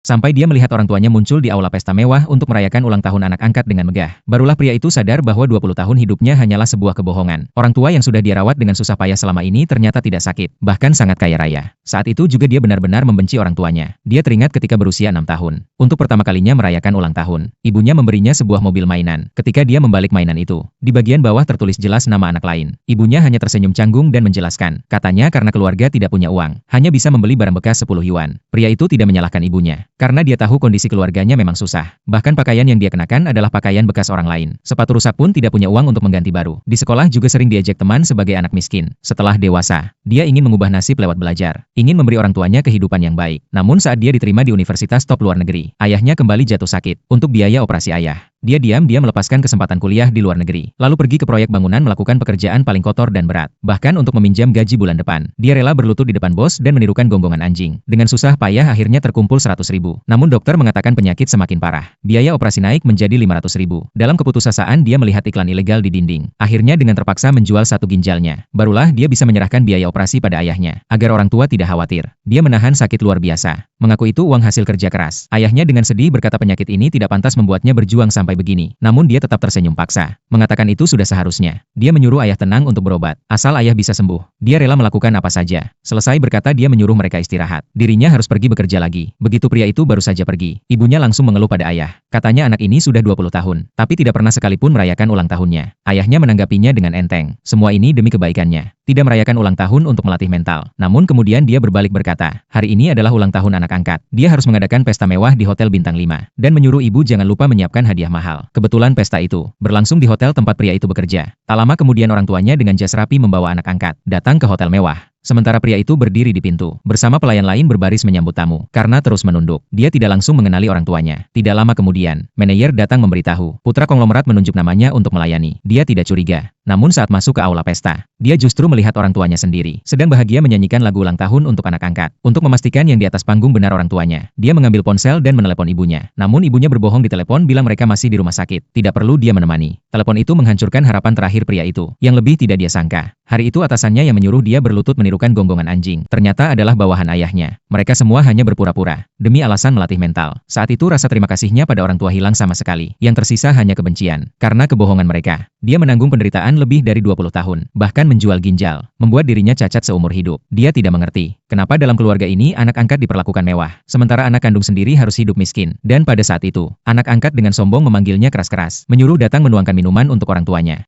sampai dia melihat orang tuanya muncul di aula pesta mewah untuk merayakan ulang tahun anak angkat dengan megah. Barulah pria itu sadar bahwa 20 tahun hidupnya hanyalah sebuah kebohongan. Orang tua yang sudah dia rawat dengan susah payah selama ini ternyata tidak sakit, bahkan sangat kaya raya. Saat itu juga dia benar-benar membenci orang tuanya. Dia teringat ketika berusia 6 tahun. Untuk pertama kalinya merayakan ulang tahun, ibunya memberinya sebuah mobil mainan. Ketika dia membalik mainan itu, di bagian bawah tertulis jelas nama anak lain. Ibunya hanya tersenyum canggung dan menjelaskan, katanya karena keluarga tidak punya uang, hanya bisa membeli barang bekas 10 yuan. Pria itu tidak menyalahkan ibunya, karena dia tahu kondisi keluarganya memang susah. Bahkan pakaian yang dia kenakan adalah pakaian bekas orang lain. Sepatu rusak pun tidak punya uang untuk mengganti baru. Di sekolah juga sering diejek teman sebagai anak miskin. Setelah dewasa, dia ingin mengubah nasib lewat belajar, ingin memberi orang tuanya kehidupan yang baik. Namun saat dia diterima di universitas top luar negeri, ayahnya kembali jatuh sakit. Untuk biaya operasi ayah, dia diam-diam melepaskan kesempatan kuliah di luar negeri, lalu pergi ke proyek bangunan melakukan pekerjaan paling kotor dan berat. Bahkan untuk meminjam gaji bulan depan, dia rela berlutut di depan bos dan menirukan gonggongan anjing. Dengan susah payah akhirnya terkumpul 100.000. Namun dokter mengatakan penyakit semakin parah. Biaya operasi naik menjadi 500.000. Dalam keputusasaan dia melihat iklan ilegal di dinding. Akhirnya dengan terpaksa menjual satu ginjalnya. Barulah dia bisa menyerahkan biaya operasi pada ayahnya, agar orang tua tidak khawatir. Dia menahan sakit luar biasa, mengaku itu uang hasil kerja keras. Ayahnya dengan sedih berkata penyakit ini tidak pantas membuatnya berjuang sampai begini. Namun dia tetap tersenyum paksa, mengatakan itu sudah seharusnya. Dia menyuruh ayah tenang untuk berobat, asal ayah bisa sembuh. Dia rela melakukan apa saja. Selesai berkata dia menyuruh mereka istirahat. Dirinya harus pergi bekerja lagi. Begitu pria itu baru saja pergi, ibunya langsung mengeluh pada ayah. Katanya anak ini sudah 20 tahun, tapi tidak pernah sekalipun merayakan ulang tahunnya. Ayahnya menanggapinya dengan enteng. Semua ini demi kebaikannya. Tidak merayakan ulang tahun untuk melatih mental. Namun kemudian dia berbalik berkata, hari ini adalah ulang tahun anak angkat. Dia harus mengadakan pesta mewah di Hotel Bintang 5. Dan menyuruh ibu jangan lupa menyiapkan hadiah mahal. Kebetulan pesta itu berlangsung di hotel tempat pria itu bekerja. Tak lama kemudian orang tuanya dengan jas rapi membawa anak angkat datang ke hotel mewah. Sementara pria itu berdiri di pintu, bersama pelayan lain berbaris menyambut tamu. Karena terus menunduk, dia tidak langsung mengenali orang tuanya. Tidak lama kemudian, manajer datang memberitahu, putra konglomerat menunjuk namanya untuk melayani. Dia tidak curiga. Namun saat masuk ke aula pesta, dia justru melihat orang tuanya sendiri, sedang bahagia menyanyikan lagu ulang tahun untuk anak angkat. Untuk memastikan yang di atas panggung benar orang tuanya, dia mengambil ponsel dan menelepon ibunya. Namun ibunya berbohong di telepon bilang mereka masih di rumah sakit. Tidak perlu dia menemani. Telepon itu menghancurkan harapan terakhir pria itu. Yang lebih tidak dia sangka, hari itu atasannya yang menyuruh dia berlutut menirukan gonggongan anjing, ternyata adalah bawahan ayahnya. Mereka semua hanya berpura-pura, demi alasan melatih mental. Saat itu rasa terima kasihnya pada orang tua hilang sama sekali. Yang tersisa hanya kebencian. Karena kebohongan mereka, dia menanggung penderitaan lebih dari 20 tahun. Bahkan menjual ginjal, membuat dirinya cacat seumur hidup. Dia tidak mengerti, kenapa dalam keluarga ini anak angkat diperlakukan mewah, sementara anak kandung sendiri harus hidup miskin. Dan pada saat itu, anak angkat dengan sombong memanggilnya keras-keras, menyuruh datang menuangkan minuman untuk orang tuanya.